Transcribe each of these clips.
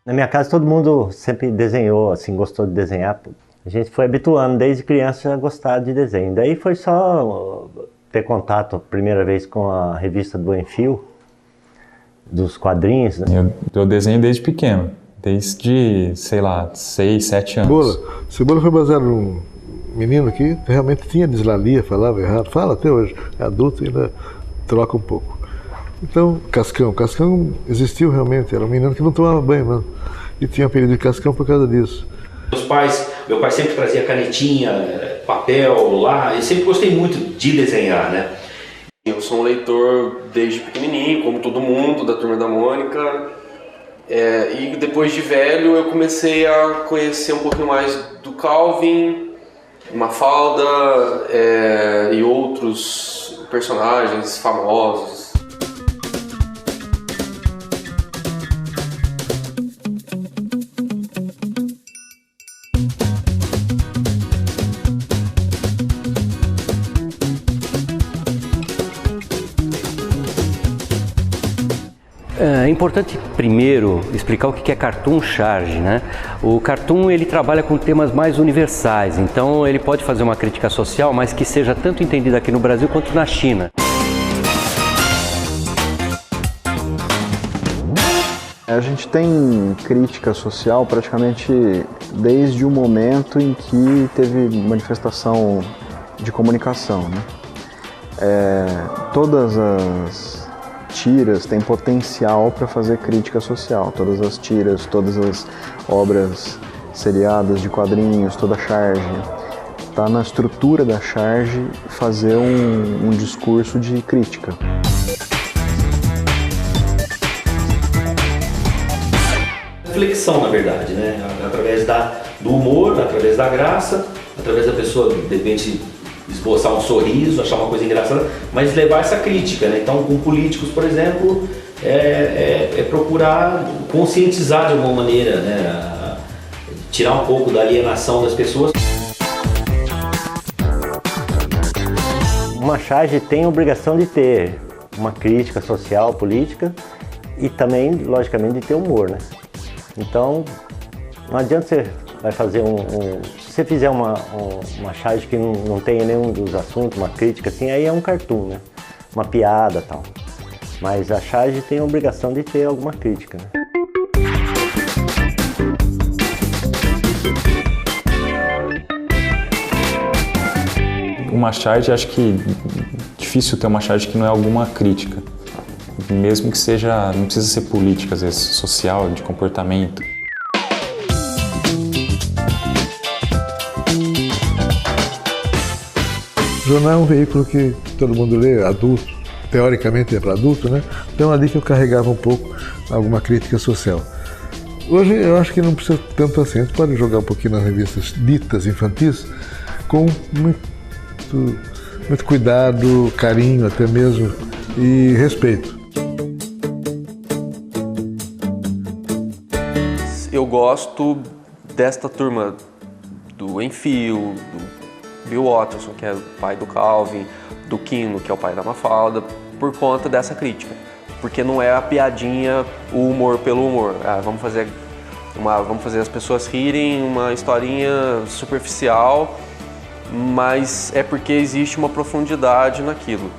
Na minha casa todo mundo sempre desenhou, assim, gostou de desenhar. A gente foi habituando desde criança a gostar de desenho. Daí foi só ter contato a primeira vez com a revista do Enfio, dos quadrinhos, né? Eu desenho desde pequeno, desde, sei lá, 6, 7 anos. Cebola foi baseado num menino que realmente tinha dislalia, falava errado, fala até hoje, é adulto e ainda troca um pouco. Então, Cascão existiu realmente, era um menino que não tomava banho, mano, e tinha apelido de Cascão por causa disso. Meu pai sempre trazia canetinha, papel lá, e sempre gostei muito de desenhar, né? Eu sou um leitor desde pequenininho, como todo mundo, da Turma da Mônica. E depois de velho eu comecei a conhecer um pouquinho mais do Calvin, Mafalda e outros personagens famosos. É importante primeiro explicar o que é cartoon charge, né? O cartoon ele trabalha com temas mais universais, então ele pode fazer uma crítica social, mas que seja tanto entendida aqui no Brasil quanto na China. A gente tem crítica social praticamente desde o momento em que teve manifestação de comunicação, né? Todas as tiras têm potencial para fazer crítica social. Todas as tiras, todas as obras seriadas de quadrinhos, toda a charge, está na estrutura da charge fazer um discurso de crítica. Reflexão, na verdade, né? Através do humor, através da graça, através da pessoa, de repente, esboçar um sorriso, achar uma coisa engraçada, mas levar essa crítica, né? Então, com políticos, por exemplo, procurar conscientizar de alguma maneira, né? Tirar um pouco da alienação das pessoas. Uma charge tem a obrigação de ter uma crítica social, política e também, logicamente, de ter humor, né? Então, não adianta você vai fazer se você fizer uma charge que não tenha nenhum dos assuntos, uma crítica assim, aí é um cartoon, né? Uma piada e tal. Mas a charge tem a obrigação de ter alguma crítica, né? Uma charge, acho que difícil ter uma charge que não é alguma crítica. Mesmo que seja, não precisa ser política, às vezes social, de comportamento. O jornal é um veículo que todo mundo lê, adulto, teoricamente é para adulto, né? Então ali que eu carregava um pouco alguma crítica social. Hoje eu acho que não precisa tanto assim, a gente pode jogar um pouquinho nas revistas ditas infantis com muito cuidado, carinho até mesmo e respeito. Eu gosto desta turma do Enfio, do Bill Watterson, que é o pai do Calvin, do Quino, que é o pai da Mafalda, por conta dessa crítica. Porque não é a piadinha, o humor pelo humor. Vamos fazer as pessoas rirem, uma historinha superficial, mas é porque existe uma profundidade naquilo.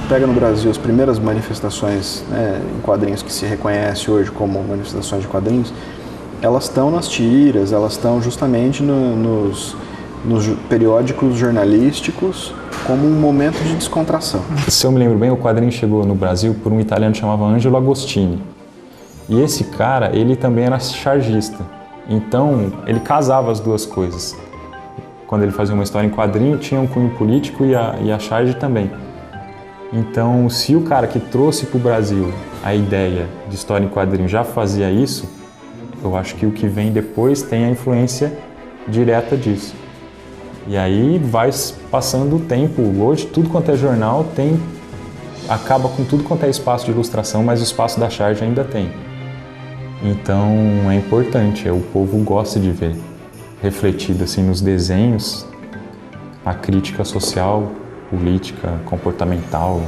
Pega no Brasil as primeiras manifestações, né, em quadrinhos que se reconhece hoje como manifestações de quadrinhos, elas estão nas tiras, elas estão justamente nos periódicos jornalísticos como um momento de descontração. Se eu me lembro bem, o quadrinho chegou no Brasil por um italiano que chamava Angelo Agostini. E esse cara, ele também era chargista. Então, ele casava as duas coisas. Quando ele fazia uma história em quadrinho, tinha um cunho político e a charge também. Então, se o cara que trouxe para o Brasil a ideia de história em quadrinho já fazia isso, Eu acho que o que vem depois tem a influência direta disso. E aí vai passando o tempo. Hoje tudo quanto é jornal acaba com tudo quanto é espaço de ilustração, mas o espaço da charge ainda tem. Então é importante, o povo gosta de ver refletido assim nos desenhos a crítica social, política, comportamental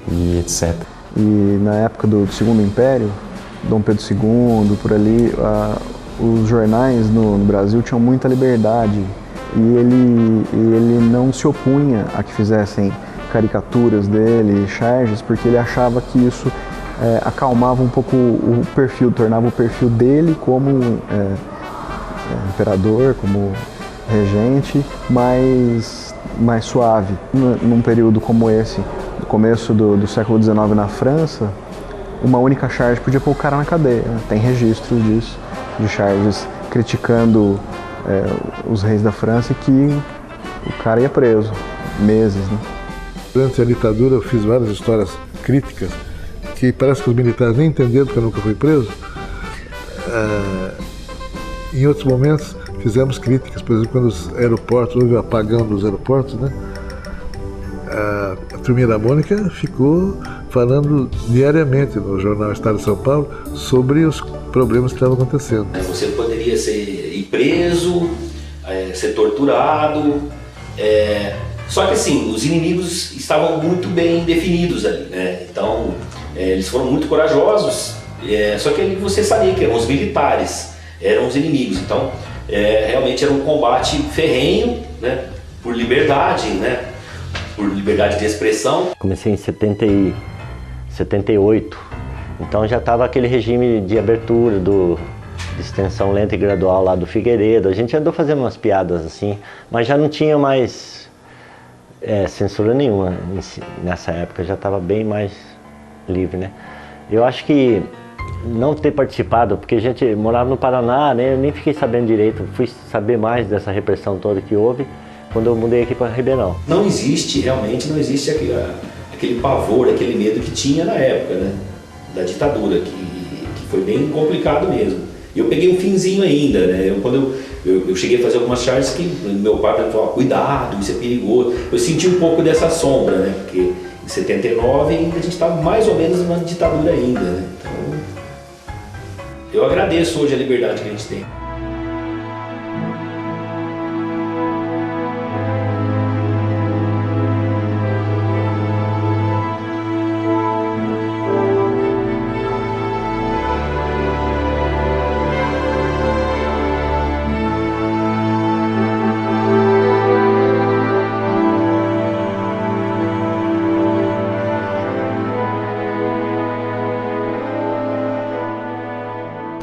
e etc. E na época do Segundo Império, Dom Pedro II, por ali, os jornais no Brasil tinham muita liberdade e ele não se opunha a que fizessem caricaturas dele, charges, porque ele achava que isso acalmava um pouco o perfil, tornava o perfil dele como imperador, como regente, mais suave. Num período como esse, no começo do século XIX na França, uma única charge podia pôr o cara na cadeia. Tem registros disso, de charges criticando os reis da França, e que o cara ia preso, meses, né? Durante a ditadura eu fiz várias histórias críticas que parece que os militares nem entenderam porque eu nunca fui preso. Em outros momentos fizemos críticas, por exemplo, quando os aeroportos, houve o apagão dos aeroportos, né? A Turminha da Mônica ficou falando diariamente no jornal Estado de São Paulo sobre os problemas que estavam acontecendo. Você poderia ir preso, ser torturado, só que assim, os inimigos estavam muito bem definidos ali, né? Então, eles foram muito corajosos, só que ali você sabia que eram os militares, eram os inimigos. Então, realmente era um combate ferrenho, né? Por liberdade, né? Por liberdade de expressão. Comecei em 78, então já estava aquele regime de abertura, de extensão lenta e gradual lá do Figueiredo. A gente andou fazendo umas piadas assim, mas já não tinha mais censura nenhuma nessa época, já estava bem mais livre, né? Eu acho que não ter participado, porque a gente morava no Paraná, né? Eu nem fiquei sabendo direito, fui saber mais dessa repressão toda que houve quando eu mudei aqui para Ribeirão. Não existe, realmente não existe aquele pavor, aquele medo que tinha na época, né? Da ditadura, que foi bem complicado mesmo. E eu peguei um finzinho ainda, né? Quando eu cheguei a fazer algumas charges que meu pai falou, cuidado, isso é perigoso. Eu senti um pouco dessa sombra, né? Porque em 79 ainda a gente estava mais ou menos numa ditadura ainda, né? Então, eu agradeço hoje a liberdade que a gente tem.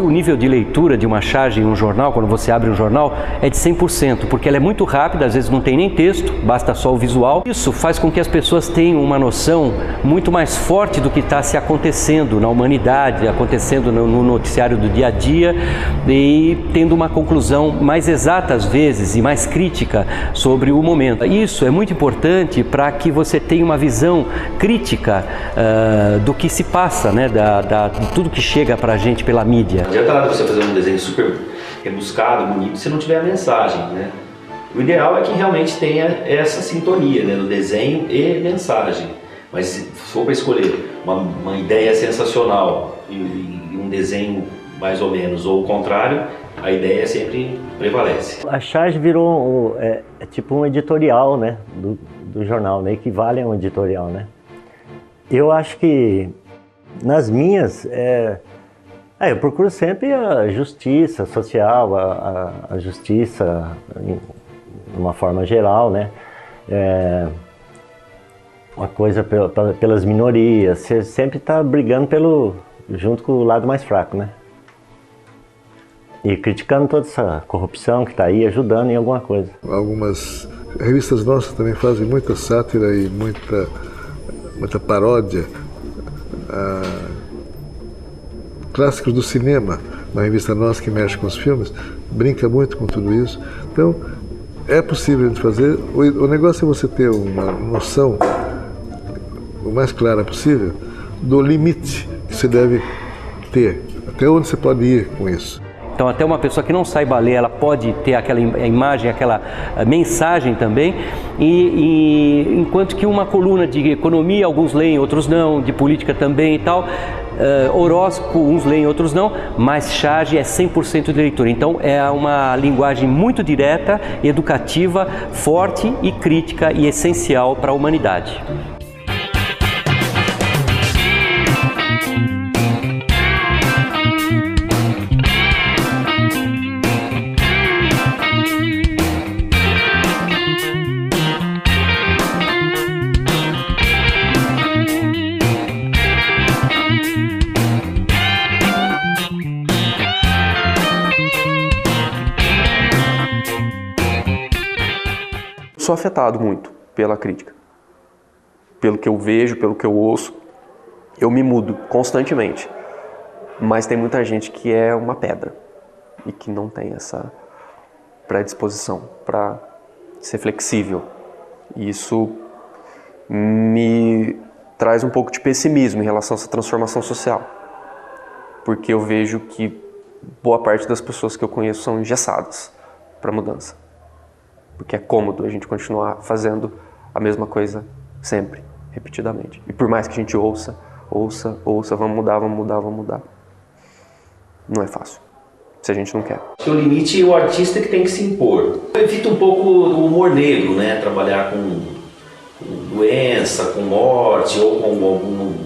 O nível de leitura de uma charge em um jornal, quando você abre um jornal, é de 100%, porque ela é muito rápida, às vezes não tem nem texto, basta só o visual. Isso faz com que as pessoas tenham uma noção muito mais forte do que está se acontecendo na humanidade, acontecendo no noticiário do dia a dia, e tendo uma conclusão mais exata às vezes e mais crítica sobre o momento. Isso é muito importante para que você tenha uma visão crítica do que se passa, né, de tudo que chega para a gente pela mídia. Não adianta nada você fazer um desenho super rebuscado, bonito, se não tiver a mensagem, né? O ideal é que realmente tenha essa sintonia, né, do desenho e mensagem. Mas se for para escolher uma ideia sensacional e um desenho mais ou menos, ou o contrário, a ideia sempre prevalece. A charge virou tipo um editorial, né, do jornal, né, equivale a um editorial, né? Eu acho que nas minhas eu procuro sempre a justiça social, a justiça de uma forma geral, né? Uma coisa pelas minorias, você sempre está brigando junto com o lado mais fraco, né? E criticando toda essa corrupção que está aí, ajudando em alguma coisa. Algumas revistas nossas também fazem muita sátira e muita paródia. Clássicos do Cinema, uma revista nossa que mexe com os filmes, brinca muito com tudo isso. Então, é possível de fazer. O negócio é você ter uma noção o mais clara possível do limite que você deve ter, até onde você pode ir com isso. Então até uma pessoa que não saiba ler, ela pode ter aquela imagem, aquela mensagem também, e enquanto que uma coluna de economia, alguns leem, outros não, de política também e tal, horóscopo, uns leem, outros não, mas charge é 100% de leitura. Então é uma linguagem muito direta, educativa, forte e crítica e essencial para a humanidade. Sou afetado muito pela crítica, pelo que eu vejo, pelo que eu ouço. Eu me mudo constantemente, mas tem muita gente que é uma pedra e que não tem essa predisposição para ser flexível. E isso me traz um pouco de pessimismo em relação a essa transformação social, porque eu vejo que boa parte das pessoas que eu conheço são engessadas para mudança. Porque é cômodo a gente continuar fazendo a mesma coisa sempre, repetidamente. E por mais que a gente ouça, vamos mudar. Não é fácil, se a gente não quer. O limite é o artista que tem que se impor. Evita um pouco o humor negro, né? Trabalhar com doença, com morte ou com algum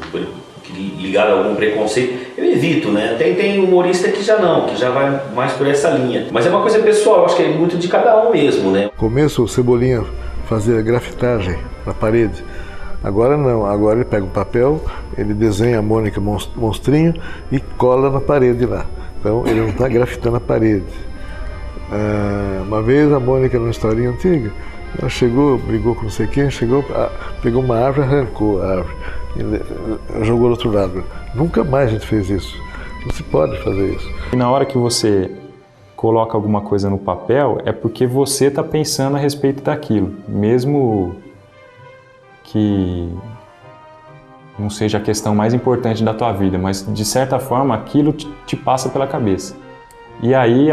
ligado a algum preconceito. Eu evito, né? Tem humorista que já vai mais por essa linha. Mas é uma coisa pessoal, acho que é muito de cada um mesmo, né? No começo o Cebolinha fazia grafitagem na parede. Agora não, agora ele pega um papel, ele desenha a Mônica Monstrinho e cola na parede lá. Então ele não está grafitando a parede. Uma vez a Mônica, numa historinha antiga, ela chegou, brigou com não sei quem, pegou uma árvore, arrancou a árvore e jogou do outro lado. Nunca mais a gente fez isso. Não se pode fazer isso. E na hora que você coloca alguma coisa no papel, é porque você está pensando a respeito daquilo, mesmo que não seja a questão mais importante da tua vida, mas de certa forma aquilo te passa pela cabeça. E aí,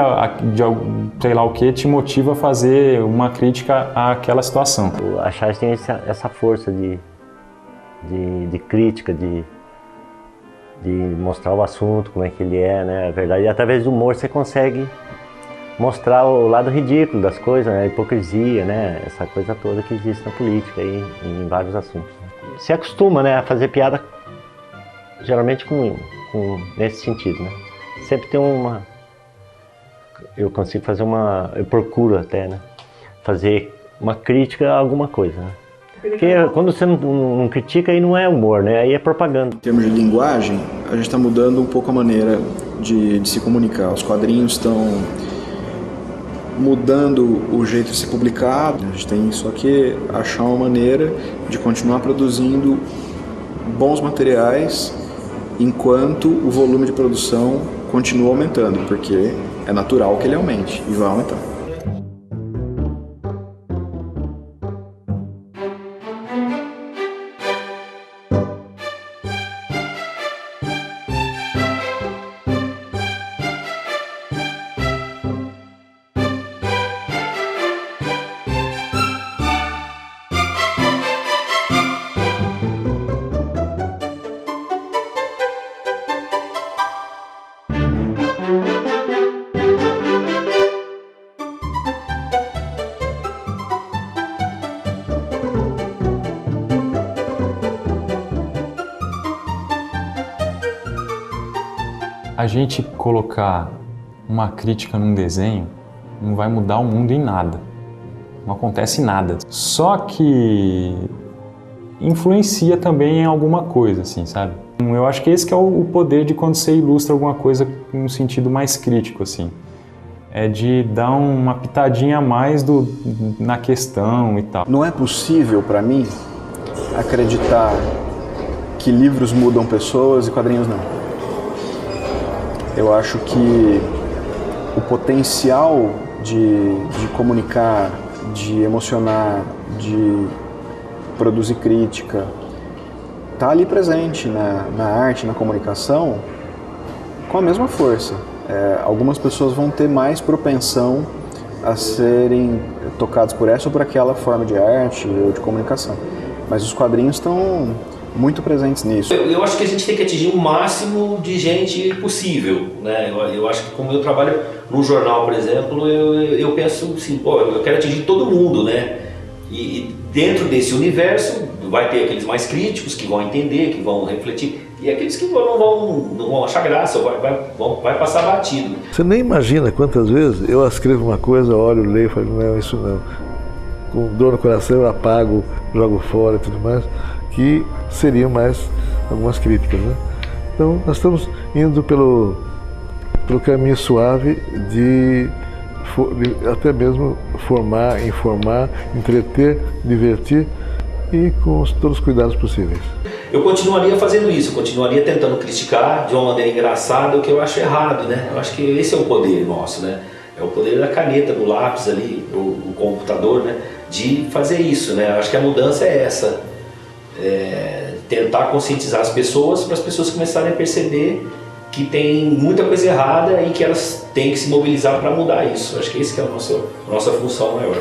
sei lá o que, te motiva a fazer uma crítica àquela situação. A charge tem essa força de crítica, de mostrar o assunto, como é que ele é, né? A verdade, e através do humor você consegue mostrar o lado ridículo das coisas, né? A hipocrisia, né? Essa coisa toda que existe na política e em vários assuntos. Se acostuma, né, a fazer piada, geralmente nesse sentido, né? Sempre tem eu consigo fazer eu procuro até, né, fazer uma crítica a alguma coisa, né? Porque quando você não critica, aí não é humor, né? Aí é propaganda. Em termos de linguagem, a gente está mudando um pouco a maneira de se comunicar. Os quadrinhos estão mudando o jeito de se publicar. A gente tem só que achar uma maneira de continuar produzindo bons materiais enquanto o volume de produção continua aumentando, porque é natural que ele aumente e vai aumentar. A gente colocar uma crítica num desenho não vai mudar o mundo em nada. Não acontece nada. Só que influencia também em alguma coisa, assim, sabe? Eu acho que esse que é o poder de quando você ilustra alguma coisa num sentido mais crítico, assim. É de dar uma pitadinha a mais na questão e tal. Não é possível para mim acreditar que livros mudam pessoas e quadrinhos não. Eu acho que o potencial de comunicar, de emocionar, de produzir crítica, está ali presente na arte, na comunicação, com a mesma força. algumas pessoas vão ter mais propensão a serem tocados por essa ou por aquela forma de arte ou de comunicação. Mas os quadrinhos estão muito presentes nisso. Eu acho que a gente tem que atingir o máximo de gente possível, né? Eu acho que como eu trabalho no jornal, por exemplo, eu penso assim, pô, eu quero atingir todo mundo, né? E dentro desse universo vai ter aqueles mais críticos que vão entender, que vão refletir, e aqueles que não vão achar graça, vai passar batido. Você nem imagina quantas vezes eu escrevo uma coisa, olho, leio e falo, não, isso não. Com dor no coração eu apago, jogo fora e tudo mais, que seriam mais algumas críticas, né? Então nós estamos indo pelo caminho suave de até mesmo formar, informar, entreter, divertir e com todos os cuidados possíveis. Eu continuaria fazendo isso, eu continuaria tentando criticar de uma maneira engraçada o que eu acho errado, né? Eu acho que esse é o poder nosso, né? É o poder da caneta, do lápis ali, o computador, né? De fazer isso, né? Eu acho que a mudança é essa, tentar conscientizar as pessoas para as pessoas começarem a perceber que tem muita coisa errada e que elas têm que se mobilizar para mudar isso. Eu acho que esse que é a nossa função maior.